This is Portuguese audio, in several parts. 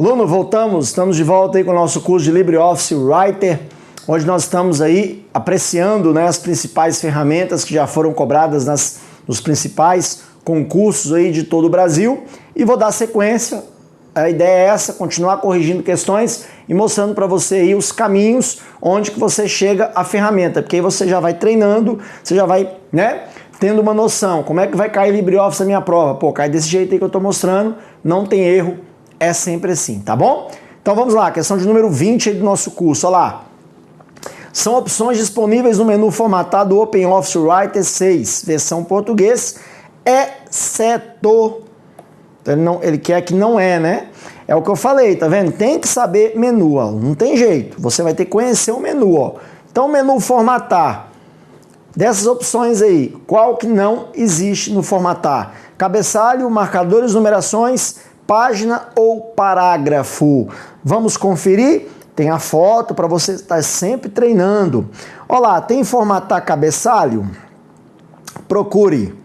Aluno, voltamos, estamos de volta aí com o nosso curso de LibreOffice Writer, onde nós estamos aí apreciando, né, as principais ferramentas que já foram cobradas nos principais concursos aí de todo o Brasil, e vou dar sequência. A ideia é essa, continuar corrigindo questões e mostrando para você aí os caminhos onde que você chega à ferramenta, porque aí você já vai treinando, você já vai, né, tendo uma noção, como é que vai cair LibreOffice na minha prova? Pô, cai desse jeito aí que eu estou mostrando, não tem erro, é sempre assim, tá bom? Então vamos lá, questão de número 20 aí do nosso curso, olha lá. São opções disponíveis no menu formatado OpenOffice Writer 6, versão português, exceto... Ele quer que não é, né? É o que eu falei, tá vendo? Tem que saber menu, ó. Não tem jeito. Você vai ter que conhecer o menu, ó. Então, o menu formatar. Dessas opções aí, qual que não existe no formatar? Cabeçalho, marcadores, numerações, página ou parágrafo? Vamos conferir? Tem a foto para você estar sempre treinando. Olha lá, tem formatar cabeçalho? Procure.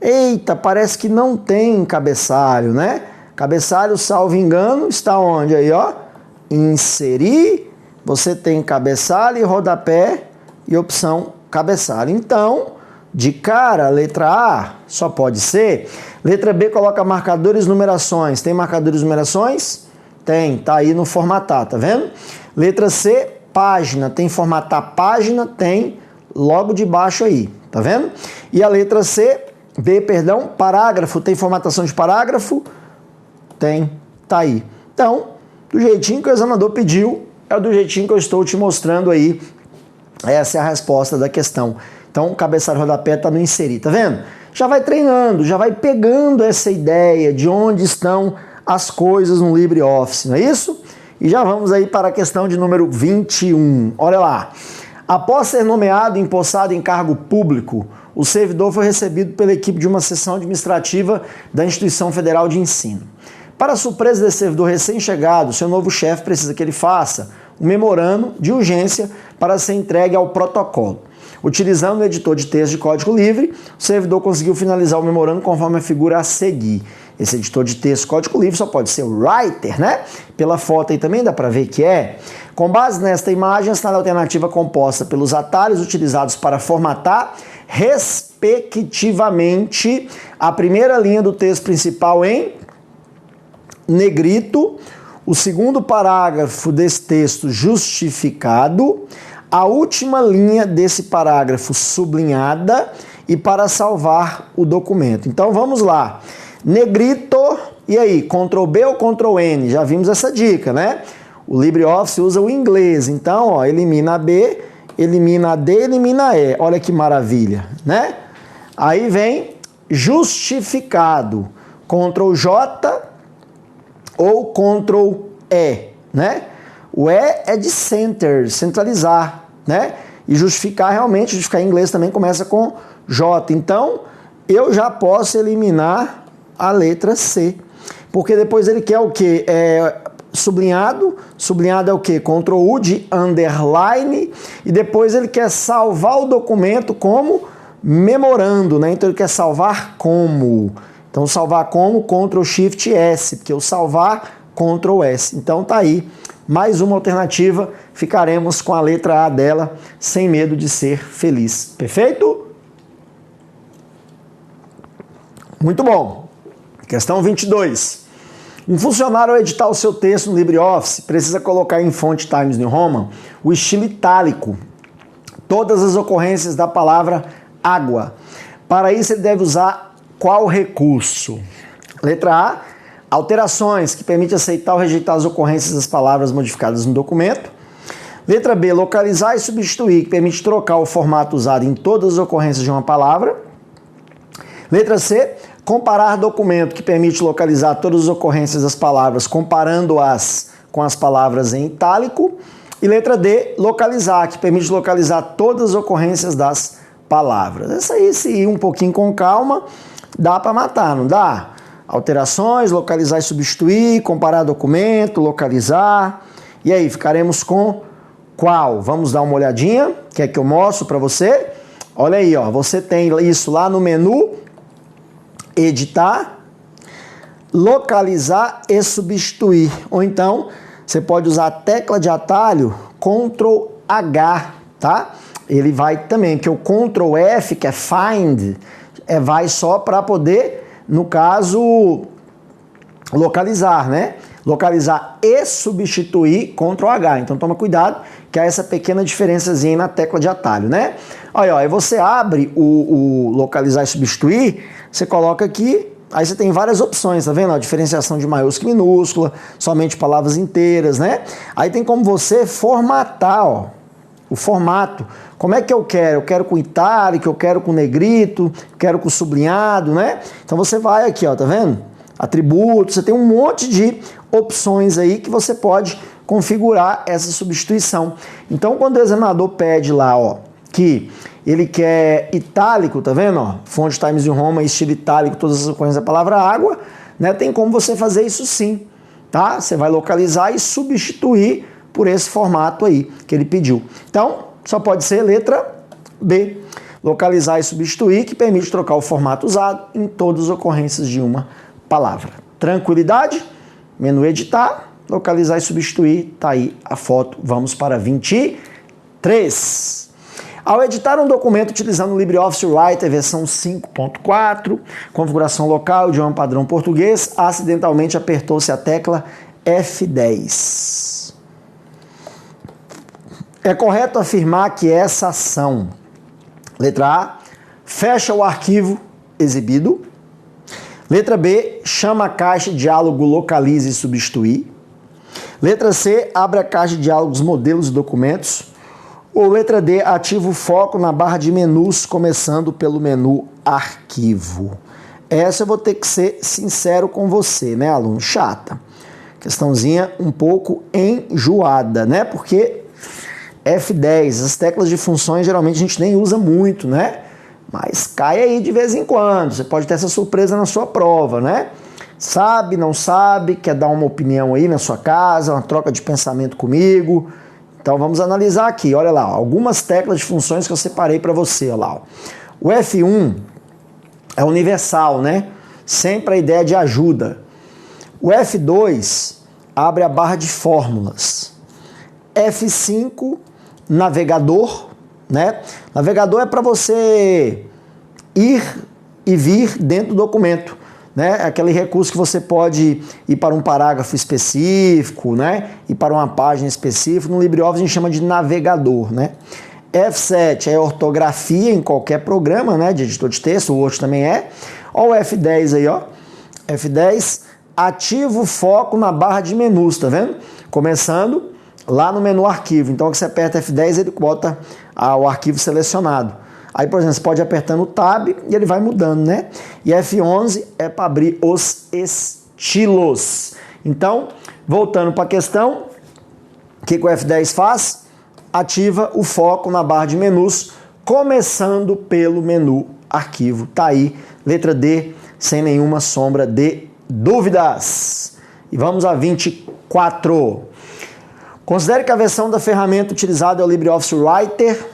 Eita, parece que não tem cabeçalho, né? Cabeçalho, salvo engano, está onde aí, ó? Inserir, você tem cabeçalho e rodapé e opção cabeçalho. Então, de cara, letra A só pode ser. Letra B coloca marcadores e numerações. Tem marcadores e numerações? Tem, tá aí no formatar, tá vendo? Letra C, página. Tem formatar página? Tem, logo de baixo aí, tá vendo? E a letra B, perdão, parágrafo, tem formatação de parágrafo? Tem, tá aí. Então, do jeitinho que o examinador pediu, é do jeitinho que eu estou te mostrando aí. Essa é a resposta da questão. Então, o cabeçalho rodapé está no inserir, tá vendo? Já vai treinando, já vai pegando essa ideia de onde estão as coisas no LibreOffice, não é isso? E já vamos aí para a questão de número 21. Olha lá. Após ser nomeado e empossado em cargo público, o servidor foi recebido pela equipe de uma seção administrativa da Instituição Federal de Ensino. Para surpresa desse servidor recém-chegado, seu novo chefe precisa que ele faça um memorando de urgência para ser entregue ao protocolo. Utilizando o editor de texto de código livre, o servidor conseguiu finalizar o memorando conforme a figura a seguir. Esse editor de texto código livre só pode ser o Writer, né? Pela foto aí também dá para ver que é. Com base nesta imagem, está na alternativa composta pelos atalhos utilizados para formatar, respectivamente, a primeira linha do texto principal em negrito, o segundo parágrafo desse texto justificado, a última linha desse parágrafo sublinhada e para salvar o documento. Então vamos lá. Negrito, e aí, Ctrl B ou Ctrl N? Já vimos essa dica, né? O LibreOffice usa o inglês, então, ó, elimina a B, elimina a D, elimina a E. Olha que maravilha, né? Aí vem justificado, Ctrl J ou Ctrl E, né? O E é de center, centralizar, né? E justificar realmente, justificar em inglês também começa com J. Então, eu já posso eliminar a letra C, porque depois ele quer o quê? Sublinhado, sublinhado é o quê? Ctrl U de underline, e depois ele quer salvar o documento como memorando, né? Então ele quer salvar como. Então salvar como, Ctrl Shift S, porque o salvar, Ctrl S. Então tá aí, mais uma alternativa, ficaremos com a letra A dela, sem medo de ser feliz. Perfeito? Muito bom. Questão 22. Um funcionário, ao editar o seu texto no LibreOffice, precisa colocar em fonte Times New Roman o estilo itálico, todas as ocorrências da palavra água. Para isso, ele deve usar qual recurso? Letra A, alterações, que permite aceitar ou rejeitar as ocorrências das palavras modificadas no documento. Letra B, localizar e substituir, que permite trocar o formato usado em todas as ocorrências de uma palavra. Letra C, comparar documento, que permite localizar todas as ocorrências das palavras, comparando-as com as palavras em itálico. E letra D, localizar, que permite localizar todas as ocorrências das palavras. Essa aí, se ir um pouquinho com calma, dá para matar, não dá? Alterações, localizar e substituir, comparar documento, localizar. E aí, ficaremos com qual? Vamos dar uma olhadinha. Quer que eu mostre para você? Olha aí, ó, você tem isso lá no menu editar. localizar e substituir. Ou então, você pode usar a tecla de atalho Ctrl H, tá? Ele vai também, porque o Ctrl F, que é Find, vai só para poder, no caso, localizar, né? Localizar e substituir Ctrl H. Então toma cuidado, que há essa pequena diferençazinha na tecla de atalho, né? Olha, aí você abre o localizar e substituir, você coloca aqui, aí você tem várias opções, tá vendo? A diferenciação de maiúscula e minúscula, somente palavras inteiras, né? Aí tem como você formatar, ó, o formato. Como é que eu quero? Eu quero com itálico, eu quero com negrito, quero com sublinhado, né? Então você vai aqui, ó, tá vendo? Atributos, você tem um monte de opções aí que você pode configurar essa substituição. Então, quando o examinador pede lá, ó, que ele quer itálico, tá vendo? Ó, fonte Times New Roman, estilo itálico, todas as ocorrências da palavra água, né? Tem como você fazer isso sim, tá? Você vai localizar e substituir por esse formato aí que ele pediu. Então, só pode ser letra B. Localizar e substituir, que permite trocar o formato usado em todas as ocorrências de uma palavra. Tranquilidade? Menu editar, localizar e substituir, tá aí a foto. Vamos para 23. Ao editar um documento utilizando o LibreOffice Writer versão 5.4, configuração local, idioma padrão português, acidentalmente apertou-se a tecla F10. É correto afirmar que essa ação, letra A, fecha o arquivo exibido. Letra B, chama a caixa de diálogo localize e substituir. Letra C, abre a caixa de diálogos modelos e documentos. Ou letra D, ativa o foco na barra de menus, começando pelo menu arquivo. Essa eu vou ter que ser sincero com você, né, aluno? Chata. Questãozinha um pouco enjoada, né? Porque F10, as teclas de funções geralmente a gente nem usa muito, né? Mas cai aí de vez em quando, você pode ter essa surpresa na sua prova, né? Sabe, não sabe, quer dar uma opinião aí na sua casa, uma troca de pensamento comigo. Então vamos analisar aqui, olha lá, algumas teclas de funções que eu separei para você, olha lá. O F1 é universal, né? Sempre a ideia de ajuda. O F2 abre a barra de fórmulas. F5, navegador, né? Navegador é para você ir e vir dentro do documento, né? Aquele recurso que você pode ir para um parágrafo específico, né? Ir para uma página específica. No LibreOffice a gente chama de navegador, né? F7 é ortografia em qualquer programa, né? De editor de texto, o Word também é. Olha o F10 aí, ó. F10, ativa o foco na barra de menus, tá vendo? Começando lá no menu arquivo. Então, quando você aperta F10, ele bota o arquivo selecionado. Aí, por exemplo, você pode ir apertando o Tab e ele vai mudando, né? E F11 é para abrir os estilos. Então, voltando para a questão, o que o F10 faz? Ativa o foco na barra de menus, começando pelo menu arquivo. Tá aí, letra D, sem nenhuma sombra de dúvidas. E vamos a 24. Considere que a versão da ferramenta utilizada é o LibreOffice Writer.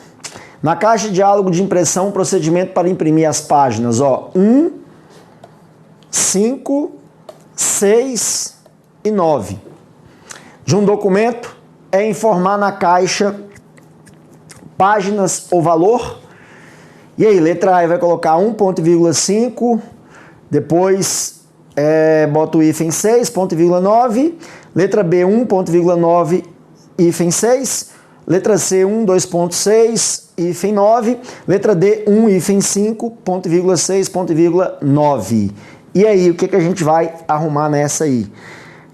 Na caixa de diálogo de impressão, procedimento para imprimir as páginas, ó, 1, 5, 6 e 9. De um documento é informar na caixa páginas ou valor. E aí, letra A vai colocar 1,5, depois bota o hífen 6, ponto e vírgula 9. Letra B, 1,9, hífen 6. Letra C, 1, 2,6, hífen 9. Letra D, 1, hífen 5, ponto e vírgula 6, ponto e vírgula 9. E aí, o que a gente vai arrumar nessa aí?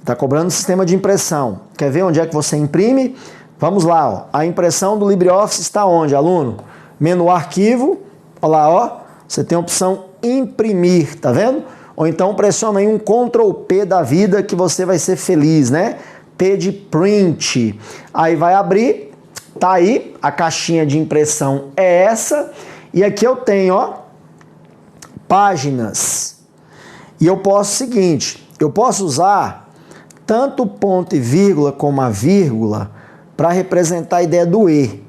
Está cobrando o sistema de impressão. Quer ver onde é que você imprime? Vamos lá, ó. A impressão do LibreOffice está onde, aluno? Menu arquivo, olha lá, ó. Você tem a opção imprimir, tá vendo? Ou então pressiona aí um Ctrl P da vida que você vai ser feliz, né? P de print. Aí vai abrir, tá aí, a caixinha de impressão é essa. E aqui eu tenho, ó, páginas. E eu posso o seguinte, eu posso usar tanto ponto e vírgula como a vírgula para representar a ideia do E.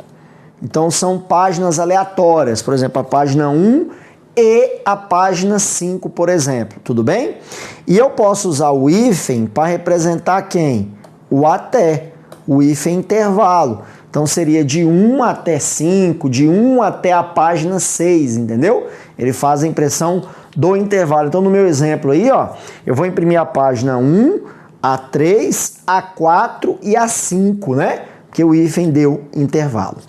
Então são páginas aleatórias, por exemplo, a página 1 e a página 5, por exemplo, tudo bem? E eu posso usar o hífen para representar quem? O até, o hífen intervalo. Então seria de 1 até 5, de 1 até a página 6, entendeu? Ele faz a impressão do intervalo. Então no meu exemplo aí, ó, eu vou imprimir a página 1, a 3, a 4 e a 5, né? Porque o hífen deu intervalo.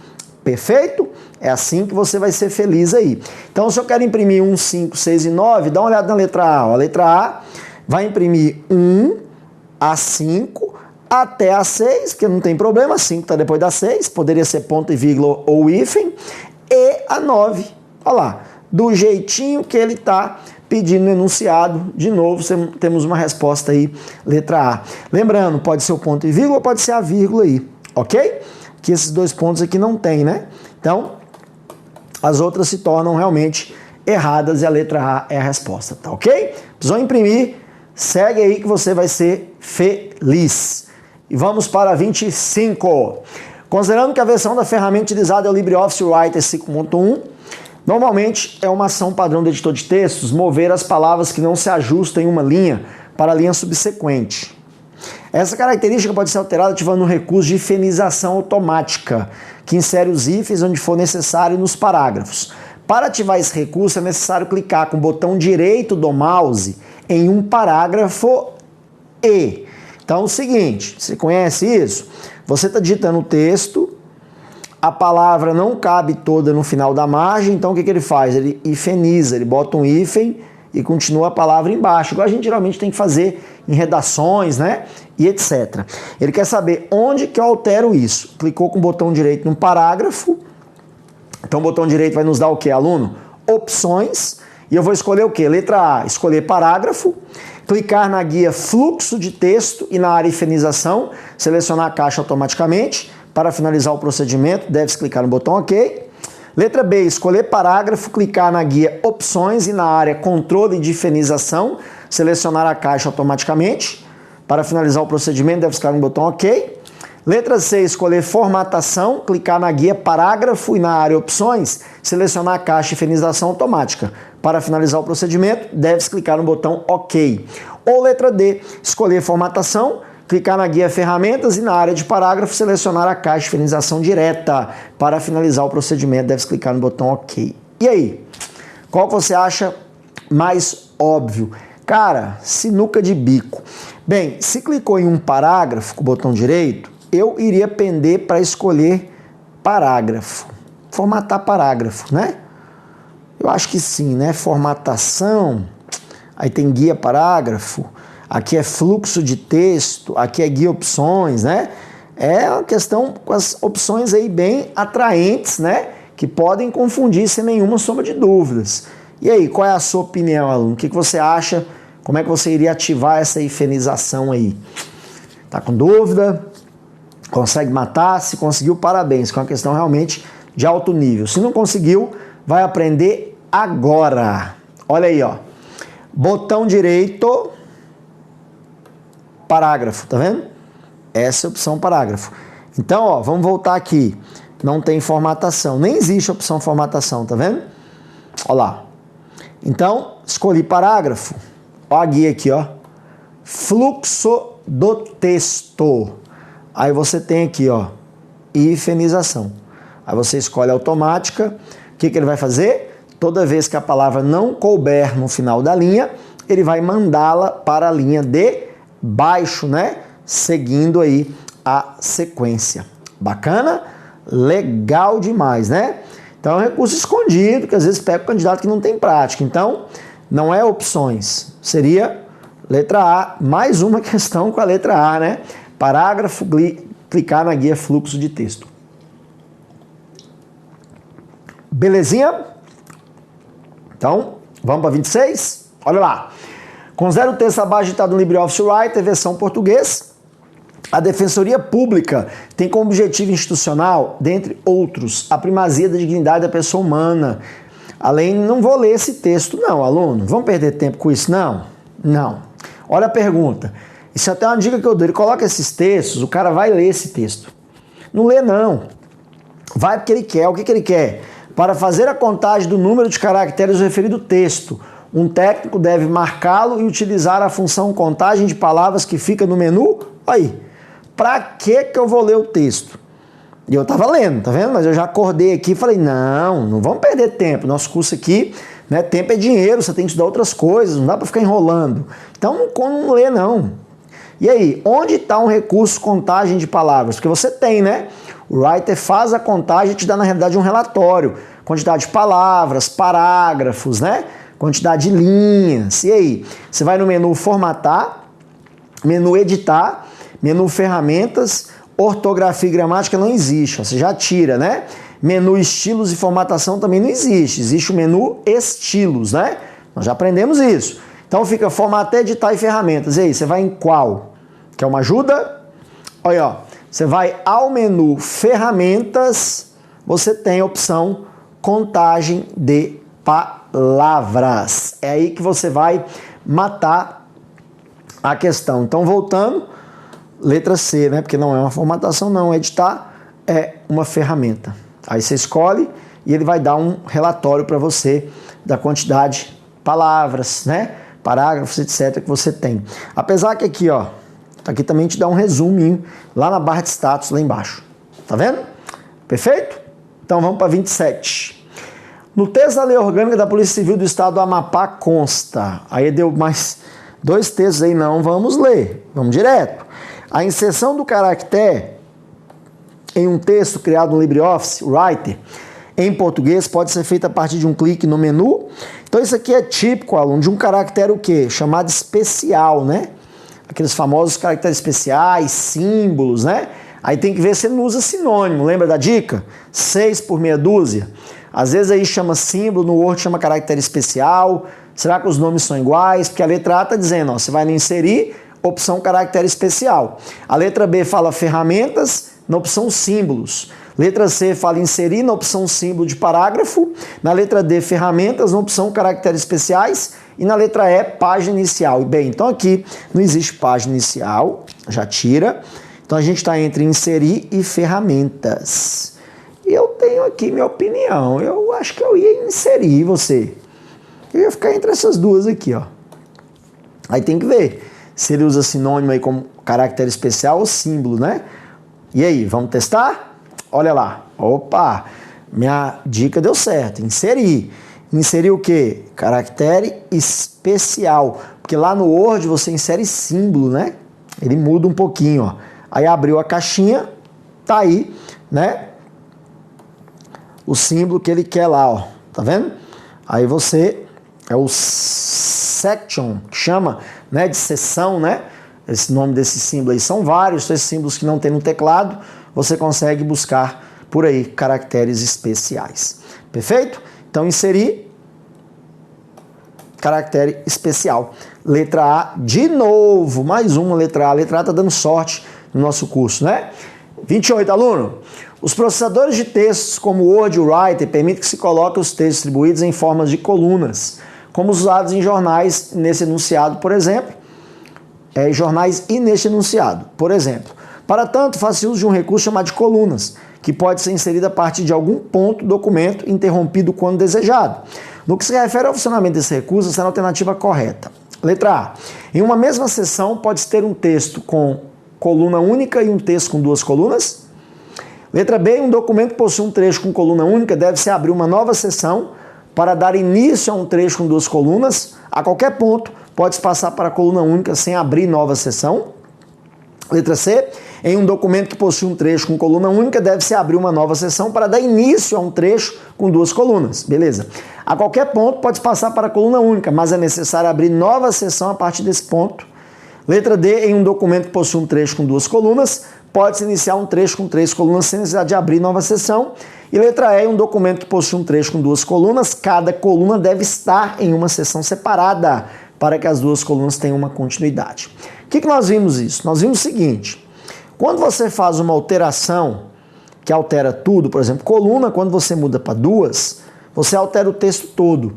Perfeito? É assim que você vai ser feliz aí. Então se eu quero imprimir 1, 5, 6 e 9, dá uma olhada na letra A. Ó. A letra A vai imprimir 1, a 5, até a 6, porque não tem problema, 5 está depois da 6, poderia ser ponto e vírgula ou hífen, e a 9, olha lá, do jeitinho que ele está pedindo no enunciado. De novo, temos uma resposta aí, letra A. Lembrando, pode ser o ponto e vírgula, pode ser a vírgula aí, ok? Que esses dois pontos aqui não tem, né? Então, as outras se tornam realmente erradas e a letra A é a resposta, tá ok? Precisou imprimir, segue aí que você vai ser feliz. E vamos para 25. Considerando que a versão da ferramenta utilizada é o LibreOffice Writer 5.1, normalmente é uma ação padrão do editor de textos mover as palavras que não se ajustam em uma linha para a linha subsequente. Essa característica pode ser alterada ativando um recurso de hifenização automática, que insere os hífens onde for necessário nos parágrafos. Para ativar esse recurso é necessário clicar com o botão direito do mouse em um parágrafo e... Então é o seguinte, você conhece isso? Você está digitando o texto, a palavra não cabe toda no final da margem, então o que ele faz? Ele hifeniza, ele bota um hífen e continua a palavra embaixo, igual a gente geralmente tem que fazer em redações, né? E etc. Ele quer saber onde que eu altero isso. Clicou com o botão direito no parágrafo, então o botão direito vai nos dar o que, aluno? Opções, e eu vou escolher o que? Letra A, escolher parágrafo, clicar na guia fluxo de texto e na área hifenização, selecionar a caixa automaticamente. Para finalizar o procedimento, deve-se clicar no botão OK. Letra B, escolher parágrafo, clicar na guia opções e na área controle de hifenização, selecionar a caixa automaticamente. Para finalizar o procedimento, deve-se clicar no botão OK. Letra C, escolher formatação, clicar na guia parágrafo e na área opções, selecionar a caixa hifenização automática. Para finalizar o procedimento, deve-se clicar no botão OK. Ou letra D, escolher formatação, clicar na guia ferramentas e na área de parágrafo, selecionar a caixa de hifenização direta. Para finalizar o procedimento, deve-se clicar no botão OK. E aí? Qual você acha mais óbvio? Cara, sinuca de bico. Bem, se clicou em um parágrafo com o botão direito, eu iria pender para escolher parágrafo. Formatar parágrafo, né? Eu acho que sim, né? Formatação, aí tem guia parágrafo, aqui é fluxo de texto, aqui é guia opções, né? É uma questão com as opções aí bem atraentes, né? Que podem confundir sem nenhuma sombra de dúvidas. E aí, qual é a sua opinião, aluno? O que você acha? Como é que você iria ativar essa hifenização aí? Tá com dúvida? Consegue matar? Se conseguiu, parabéns, que é uma questão realmente de alto nível. Se não conseguiu, vai aprender agora. Olha aí, ó. Botão direito, parágrafo, tá vendo? Essa é a opção parágrafo. Então, ó, vamos voltar aqui. Não tem formatação, nem existe a opção formatação, tá vendo? Olha lá. Então, escolhi parágrafo. Ó a guia aqui, ó. Fluxo do texto. Aí você tem aqui, ó, hifenização. Aí você escolhe automática. O que ele vai fazer? Toda vez que a palavra não couber no final da linha, ele vai mandá-la para a linha de baixo, né? Seguindo aí a sequência. Bacana? Legal demais, né? Então é um recurso escondido, que às vezes pega o candidato que não tem prática. Então, não é opções. Seria letra A, mais uma questão com a letra A, né? Parágrafo, clicar na guia fluxo de texto. Belezinha? Então, vamos para 26? Olha lá. Considera o texto abaixo ditado no LibreOffice Writer, versão português. A Defensoria Pública tem como objetivo institucional, dentre outros, a primazia da dignidade da pessoa humana. Além, não vou ler esse texto não, aluno. Vamos perder tempo com isso? Não. Não. Olha a pergunta. Isso é até uma dica que eu dou. Ele coloca esses textos, o cara vai ler esse texto. Não lê não. Vai porque ele quer. O que ele quer? Para fazer a contagem do número de caracteres do referido texto, um técnico deve marcá-lo e utilizar a função contagem de palavras que fica no menu. Aí, para que eu vou ler o texto? E eu estava lendo, tá vendo? Mas eu já acordei aqui e falei, não vamos perder tempo. Nosso curso aqui, né, tempo é dinheiro, você tem que estudar outras coisas, não dá para ficar enrolando. Então não lê não. E aí, onde está um recurso contagem de palavras? Porque você tem, né? O Writer faz a contagem e te dá, na realidade, um relatório. Quantidade de palavras, parágrafos, né? Quantidade de linhas. E aí? Você vai no menu formatar, menu editar, menu ferramentas, ortografia e gramática não existe. Você já tira, né? Menu estilos e formatação também não existe. Existe o menu estilos, né? Nós já aprendemos isso. Então fica formatar, editar e ferramentas. E aí? Você vai em qual? Quer uma ajuda? Olha, ó. Você vai ao menu ferramentas, você tem a opção contagem de palavras. É aí que você vai matar a questão. Então, voltando, letra C, né? Porque não é uma formatação, não. Editar é uma ferramenta. Aí você escolhe e ele vai dar um relatório para você da quantidade de palavras, né? Parágrafos, etc. que você tem. Apesar que aqui, ó, aqui também te dá um resuminho lá na barra de status, lá embaixo. Tá vendo? Perfeito? Então vamos para 27. No texto da Lei Orgânica da Polícia Civil do Estado do Amapá consta. Aí deu mais 2 textos aí, não vamos ler. Vamos direto. A inserção do caractere em um texto criado no LibreOffice Writer em português pode ser feita a partir de um clique no menu. Então isso aqui é típico, aluno, de um caractere o quê? Chamado especial, né? Aqueles famosos caracteres especiais, símbolos, né? Aí tem que ver se ele não usa sinônimo, lembra da dica? 6 por meia dúzia. Às vezes aí chama símbolo, no Word chama caractere especial. Será que os nomes são iguais? Porque a letra A está dizendo, ó, você vai no inserir, opção caractere especial. A letra B fala ferramentas, na opção símbolos. Letra C fala inserir, na opção símbolo de parágrafo. Na letra D, ferramentas, na opção caracteres especiais. E na letra E, página inicial. E bem, então aqui não existe página inicial, já tira. Então a gente está entre inserir e ferramentas. E eu tenho aqui minha opinião. Eu acho que eu ia inserir você. Eu ia ficar entre essas duas aqui, ó. Aí tem que ver se ele usa sinônimo aí como caractere especial ou símbolo, né? E aí, vamos testar? Olha lá. Opa! Minha dica deu certo. Inserir. Inserir o quê? Caractere especial. Porque lá no Word você insere símbolo, né? Ele muda um pouquinho, ó. Aí abriu a caixinha, tá aí, né? O símbolo que ele quer lá, ó. Tá vendo? Aí você... É o section, que chama, né, de seção, né? Esse nome desse símbolo aí são vários. Esses símbolos que não tem no teclado, você consegue buscar por aí caracteres especiais. Perfeito? Então, inserir caractere especial. Letra A, de novo, mais uma letra A. A letra A está dando sorte no nosso curso, né? 28, aluno. Os processadores de textos como o Word e o Writer permitem que se coloque os textos distribuídos em formas de colunas, como os usados em jornais nesse enunciado, por exemplo. Jornais e neste enunciado, por exemplo. Para tanto, faz-se uso de um recurso chamado de colunas, que pode ser inserido a partir de algum ponto do documento, interrompido quando desejado. No que se refere ao funcionamento desse recurso, essa é a alternativa correta. Letra A. Em uma mesma seção, pode-se ter um texto com coluna única e um texto com 2 colunas. Letra B. Um documento que possui um trecho com coluna única, deve-se abrir uma nova seção para dar início a um trecho com 2 colunas. A qualquer ponto, pode-se passar para a coluna única sem abrir nova seção. Letra C. Em um documento que possui um trecho com coluna única, deve-se abrir uma nova seção para dar início a um trecho com 2 colunas. Beleza. A qualquer ponto, pode-se passar para a coluna única, mas é necessário abrir nova seção a partir desse ponto. Letra D. Em um documento que possui um trecho com 2 colunas, pode-se iniciar um trecho com 3 colunas sem necessidade de abrir nova seção. E letra E, um documento que possui um trecho com 2 colunas, cada coluna deve estar em uma seção separada, para que as 2 colunas tenham uma continuidade. O que nós vimos isso? Nós vimos o seguinte, quando você faz uma alteração, que altera tudo, por exemplo, coluna, quando você muda para 2, você altera o texto todo.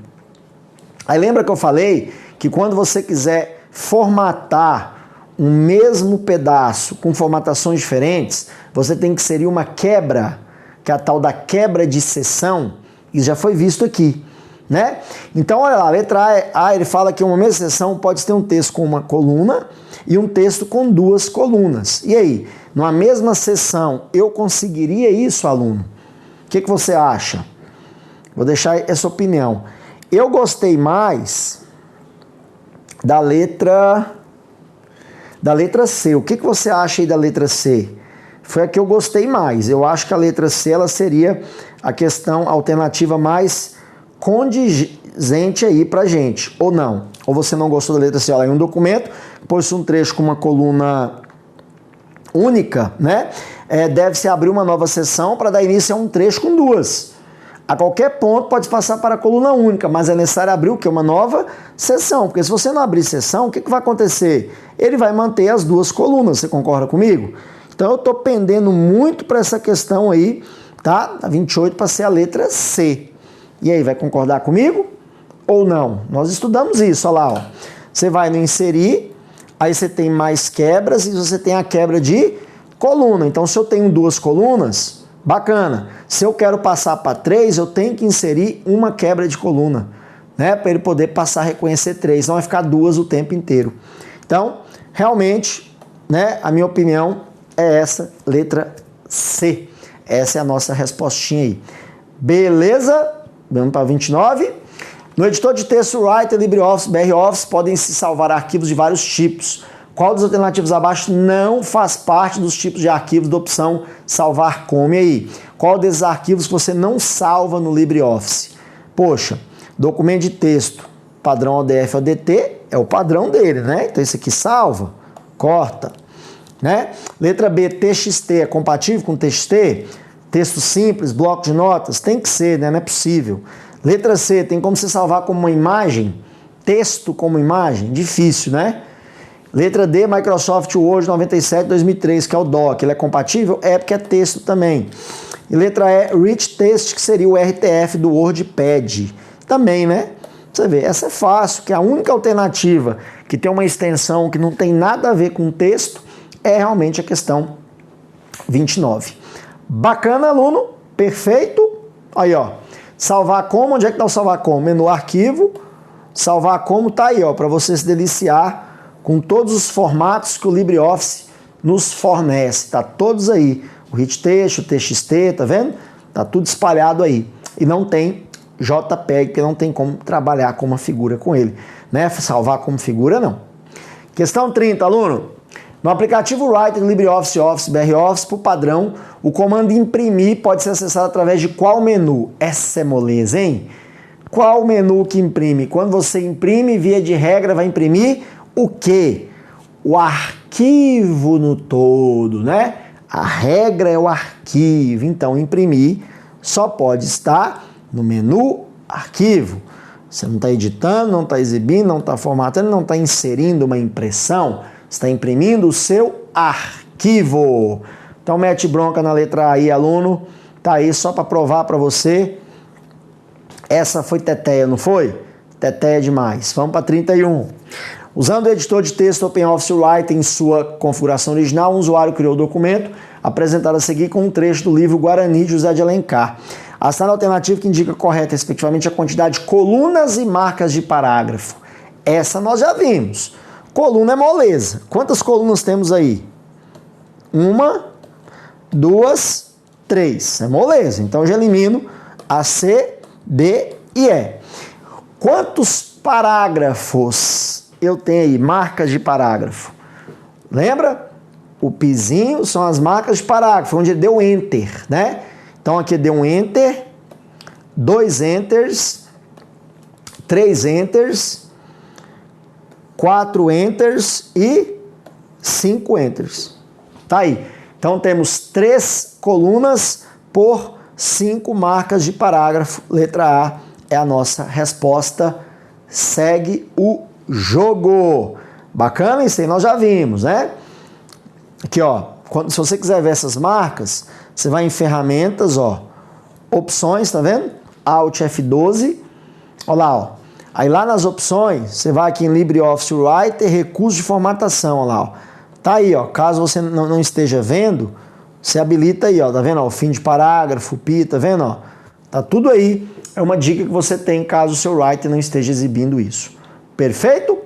Aí lembra que eu falei que quando você quiser formatar um mesmo pedaço com formatações diferentes, você tem que inserir uma quebra, que é a tal da quebra de seção. Isso já foi visto aqui, né? Então, olha lá, a letra A, ele fala que uma mesma seção pode ter um texto com uma coluna e um texto com duas colunas. E aí, numa mesma seção, eu conseguiria isso, aluno? O que você acha? Vou deixar essa opinião. Eu gostei mais da letra C. O que você acha aí da letra C? Foi a que eu gostei mais. Eu acho que a letra C ela seria a questão alternativa mais condizente aí pra gente, ou não? Ou você não gostou da letra C? Olha, em um documento, possui um trecho com uma coluna única, né? Deve-se abrir uma nova seção para dar início a um trecho com duas. A qualquer ponto pode passar para a coluna única, mas é necessário abrir o quê? Uma nova seção, porque se você não abrir seção, o que vai acontecer? Ele vai manter as duas colunas, você concorda comigo? Então eu estou pendendo muito para essa questão aí, tá? A 28 para ser a letra C. E aí, vai concordar comigo ou não? Nós estudamos isso, olha lá, ó. Você vai no inserir, aí você tem mais quebras e você tem a quebra de coluna. Então se eu tenho duas colunas, bacana. Se eu quero passar para 3, eu tenho que inserir uma quebra de coluna, né? Para ele poder passar a reconhecer 3, não vai ficar duas o tempo inteiro. Então, realmente, né, a minha opinião é essa, letra C. Essa é a nossa respostinha aí. Beleza? Vamos para 29. No editor de texto Writer, LibreOffice, BROffice, podem se salvar arquivos de vários tipos. Qual das alternativas abaixo não faz parte dos tipos de arquivos da opção salvar como? E aí? Qual desses arquivos você não salva no LibreOffice? Poxa, documento de texto, padrão ODF ou ODT, é o padrão dele, né? Então esse aqui salva, corta, né? Letra B, TXT, é compatível com TXT? Texto simples, bloco de notas? Tem que ser, né? Não é possível. Letra C, tem como você salvar como uma imagem? Texto como imagem? Difícil, né? Letra D, Microsoft Word 97/2003, que é o DOC. Ele é compatível? É, porque é texto também. E letra E, Rich Text, que seria o RTF do WordPad. Também, né? Você vê, essa é fácil, que a única alternativa que tem uma extensão que não tem nada a ver com texto é realmente a questão 29. Bacana, aluno? Perfeito? Aí, ó. Salvar como? Onde é que tá o salvar como? Menu arquivo. Salvar como tá aí, ó, para você se deliciar com todos os formatos que o LibreOffice nos fornece. Tá todos aí. O Rich Text, o TXT, tá vendo? Tá tudo espalhado aí. E não tem JPEG, porque não tem como trabalhar com uma figura com ele, né? Salvar como figura, não. Questão 30, aluno. No aplicativo Writer, LibreOffice, Office, BROffice, por padrão, o comando imprimir pode ser acessado através de qual menu? Essa é moleza, hein? Qual menu que imprime? Quando você imprime, via de regra, vai imprimir o quê? O arquivo no todo, né? A regra é o arquivo. Então, imprimir só pode estar no menu arquivo. Você não está editando, não está exibindo, não está formatando, não está inserindo uma impressão. Está imprimindo o seu arquivo. Então mete bronca na letra A aí, aluno. Tá aí só para provar para você. Essa foi teteia, não foi? Teteia demais. Vamos para 31. Usando o editor de texto OpenOffice Writer em sua configuração original, um usuário criou o documento apresentado a seguir com um trecho do livro Guarani de José de Alencar. Assinale a alternativa que indica correta, respectivamente, a quantidade de colunas e marcas de parágrafo. Essa nós já vimos. Coluna é moleza. Quantas colunas temos aí? 1, 2, 3. É moleza. Então eu já elimino a C, D e E. Quantos parágrafos eu tenho aí? Marcas de parágrafo. Lembra? O pizinho são as marcas de parágrafo, onde ele deu Enter, né? Então aqui deu um Enter, 2 Enters, 3 Enters, 4 Enters e 5 Enters. Tá aí. Então temos 3 colunas por 5 marcas de parágrafo. Letra A é a nossa resposta. Segue o jogo. Bacana? Isso aí nós já vimos, né? Aqui, ó. Se você quiser ver essas marcas, você vai em ferramentas, ó. Opções, tá vendo? Alt F12. Olha lá, ó. Aí lá nas opções, você vai aqui em LibreOffice Writer, recursos de formatação, olha lá, ó. Tá aí, ó. Caso você não esteja vendo, você habilita aí, ó. Tá vendo? Ó, o fim de parágrafo, pi, tá vendo? Ó? Tá tudo aí É uma dica que você tem caso o seu writer não esteja exibindo isso. Perfeito?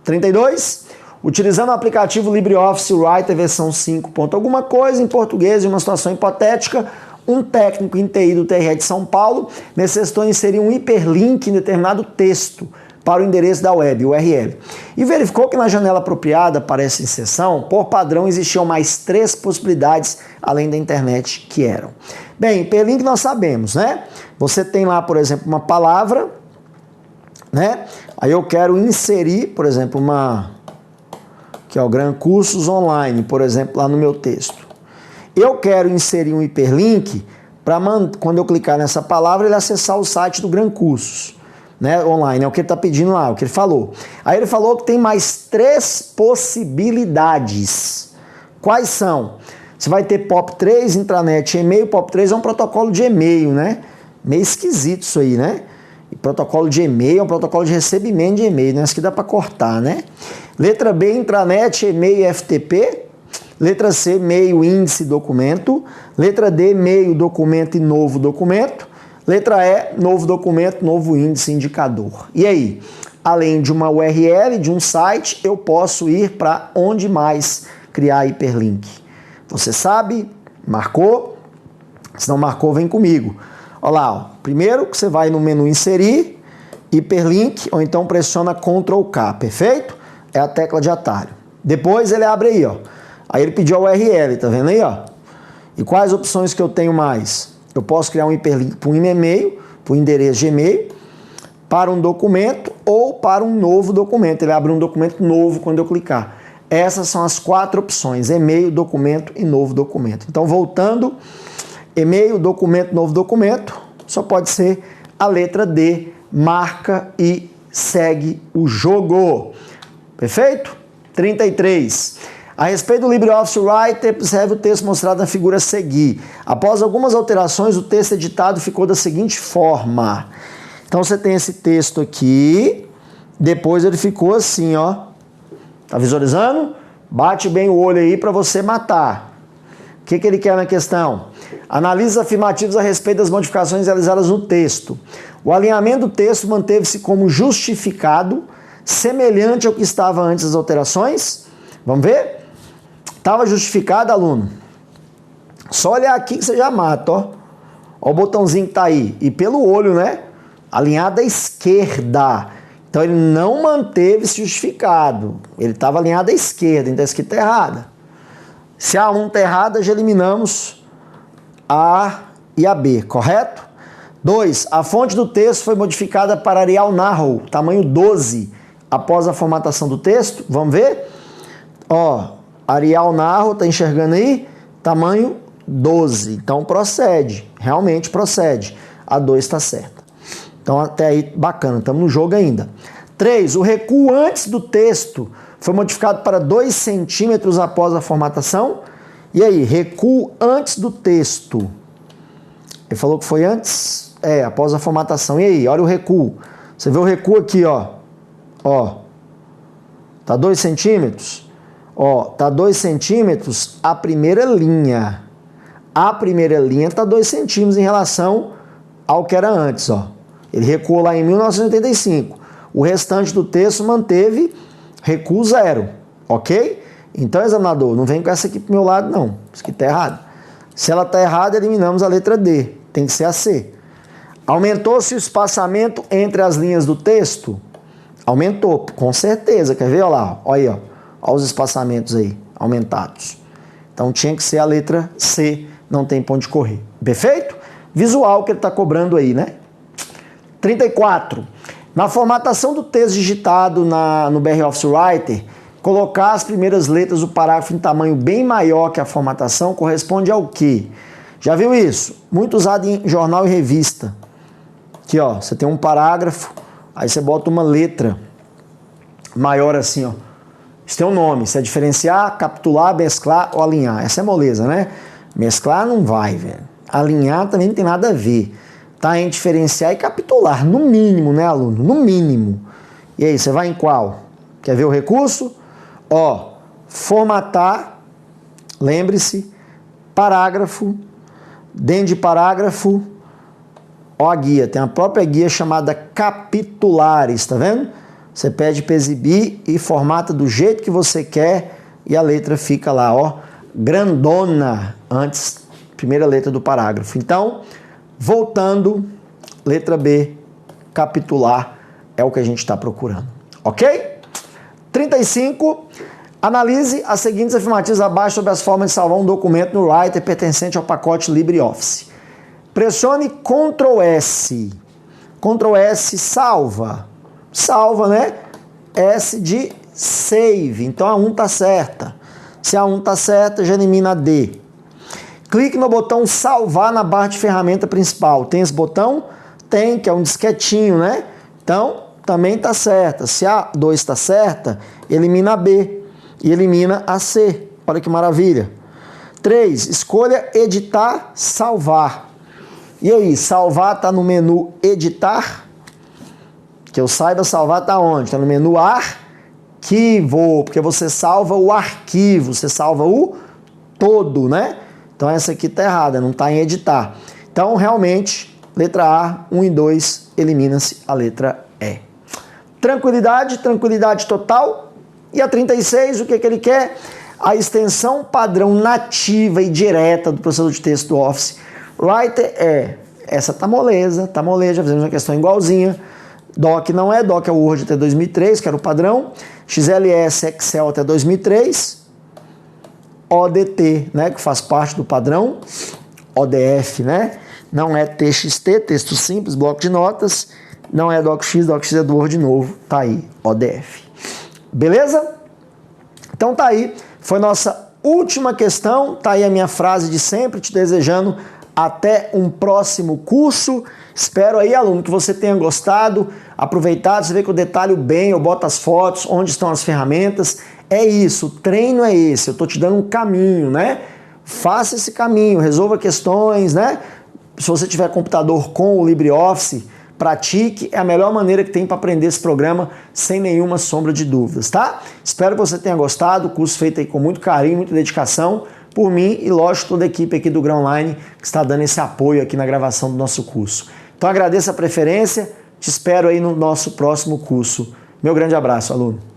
32. Utilizando o aplicativo LibreOffice Writer versão 5. Alguma coisa em português, em uma situação hipotética, um técnico em TI do TRE de São Paulo necessitou inserir um hiperlink em determinado texto para o endereço da web, URL. E verificou que na janela apropriada para essa inserção, por padrão, existiam mais 3 possibilidades além da internet que eram. Bem, hiperlink nós sabemos, né? Você tem lá, por exemplo, uma palavra, né? Aí eu quero inserir, por exemplo, aqui ó, Gran Cursos Online, por exemplo, lá no meu texto. Eu quero inserir um hiperlink para quando eu clicar nessa palavra, ele acessar o site do Gran Cursos, né, online, é o que ele está pedindo lá, o que ele falou. Aí ele falou que tem mais 3 possibilidades. Quais são? Você vai ter POP3, intranet, e-mail. POP3 é um protocolo de e-mail, né? Meio esquisito isso aí, né? E protocolo de e-mail é um protocolo de recebimento de e-mail, né? Isso aqui dá para cortar, né? Letra B, intranet, e-mail, FTP. Letra C, e-mail, índice, documento. Letra D, e-mail, documento e novo documento. Letra E, novo documento, novo índice, indicador. E aí? Além de uma URL, de um site, eu posso ir para onde mais criar hiperlink. Você sabe? Marcou? Se não marcou, vem comigo. Olha lá, ó. Primeiro que você vai no menu inserir, hiperlink, ou então pressiona Ctrl K, perfeito? É a tecla de atalho. Depois ele abre aí, ó. Aí ele pediu a URL, tá vendo aí, ó? E quais opções que eu tenho mais? Eu posso criar um hiperlink para um e-mail, para um endereço de e-mail, para um documento ou para um novo documento. Ele abre um documento novo quando eu clicar. Essas são as 4 opções: e-mail, documento e novo documento. Então, voltando, e-mail, documento, novo documento, só pode ser a letra D, marca e segue o jogo. Perfeito? 33. A respeito do LibreOffice Writer, observe o texto mostrado na figura a seguir. Após algumas alterações, o texto editado ficou da seguinte forma. Então você tem esse texto aqui, depois ele ficou assim, ó. Tá visualizando? Bate bem o olho aí para você matar. O que ele quer na questão? Analise os afirmativos a respeito das modificações realizadas no texto. O alinhamento do texto manteve-se como justificado, semelhante ao que estava antes das alterações. Vamos ver? Estava justificado, aluno? Só olhar aqui que você já mata, ó. Ó o botãozinho que tá aí. E pelo olho, né? Alinhado à esquerda. Então ele não manteve-se justificado. Ele estava alinhado à esquerda, então a escrita é errada. Se a 1 está errada, já eliminamos a A e a B, correto? 2. A fonte do texto foi modificada para Arial Narrow, tamanho 12, após a formatação do texto. Vamos ver? Ó, Arial Narrow, tá enxergando aí? Tamanho 12. Então procede, realmente procede. A 2 está certa. Então até aí bacana, estamos no jogo ainda. 3. O recuo antes do texto foi modificado para 2 centímetros após a formatação. E aí, recuo antes do texto. Ele falou que foi antes? É, após a formatação. E aí, olha o recuo. Você vê o recuo aqui, ó. Ó. Tá 2 centímetros? Ó, tá 2 centímetros a primeira linha. A primeira linha tá 2 centímetros em relação ao que era antes, ó. Ele recuou lá em 1985. O restante do texto manteve recuo 0, ok? Então, examinador, não vem com essa aqui pro meu lado, não. Isso aqui tá errado. Se ela tá errada, eliminamos a letra D. Tem que ser a C. Aumentou-se o espaçamento entre as linhas do texto? Aumentou, com certeza. Quer ver? Olha lá, olha aí, ó. Olha os espaçamentos aí, aumentados. Então tinha que ser a letra C, não tem ponto de correr. Perfeito? Visual que ele está cobrando aí, né? 34. Na formatação do texto digitado no LibreOffice Writer, colocar as primeiras letras do parágrafo em tamanho bem maior que a formatação corresponde ao quê? Já viu isso? Muito usado em jornal e revista. Aqui, ó, você tem um parágrafo, aí você bota uma letra maior assim, ó. Isso tem um nome, isso é diferenciar, capitular, mesclar ou alinhar. Essa é moleza, né? Mesclar não vai, velho. Alinhar também não tem nada a ver. Tá em diferenciar e capitular, no mínimo, né, aluno? No mínimo. E aí, você vai em qual? Quer ver o recurso? Ó, formatar, lembre-se, parágrafo, dentro de parágrafo, Ó a guia, tem a própria guia chamada Capitulares, tá vendo? Você pede para exibir e formata do jeito que você quer e a letra fica lá, ó, grandona, antes, primeira letra do parágrafo. Então, voltando, letra B, capitular, é o que a gente está procurando, ok? 35, analise as seguintes afirmativas abaixo sobre as formas de salvar um documento no Writer pertencente ao pacote LibreOffice. Pressione Ctrl S. Ctrl S salva. Salva, né? S de save. Então a 1 tá certa. Se a 1 tá certa, já elimina a D. Clique no botão salvar na barra de ferramenta principal. Tem esse botão? Tem, que é um disquetinho, né? Então, também tá certa. Se a 2 tá certa, elimina a B e elimina a C. Olha que maravilha. 3. Escolha editar, salvar. E aí, salvar tá no menu editar? Que eu saiba, salvar tá onde? Tá no menu arquivo, porque você salva o arquivo, você salva o todo, né? Então essa aqui tá errada, não tá em editar. Então, realmente, letra A, 1 e 2, elimina-se a letra E. Tranquilidade, tranquilidade total. E a 36, o que ele quer? A extensão padrão nativa e direta do processador de texto do Office Writer essa tá moleza, já fizemos uma questão igualzinha. Doc não é, Doc é o Word até 2003, que era o padrão. XLS, Excel até 2003. ODT, né, que faz parte do padrão. ODF, né? Não é TXT, texto simples, bloco de notas. Não é DocX é do Word novo. Tá aí, ODF. Beleza? Então tá aí, foi nossa última questão. Tá aí a minha frase de sempre, te desejando até um próximo curso. Espero aí, aluno, que você tenha gostado, aproveitado. Você vê que eu detalho bem, eu boto as fotos, onde estão as ferramentas. É isso, o treino é esse. Eu tô te dando um caminho, né? Faça esse caminho, resolva questões, né? Se você tiver computador com o LibreOffice, pratique. É a melhor maneira que tem para aprender esse programa sem nenhuma sombra de dúvidas, tá? Espero que você tenha gostado. O curso feito aí com muito carinho, muita dedicação por mim e, lógico, toda a equipe aqui do Grão Online que está dando esse apoio aqui na gravação do nosso curso. Então agradeço a preferência, te espero aí no nosso próximo curso. Meu grande abraço, aluno.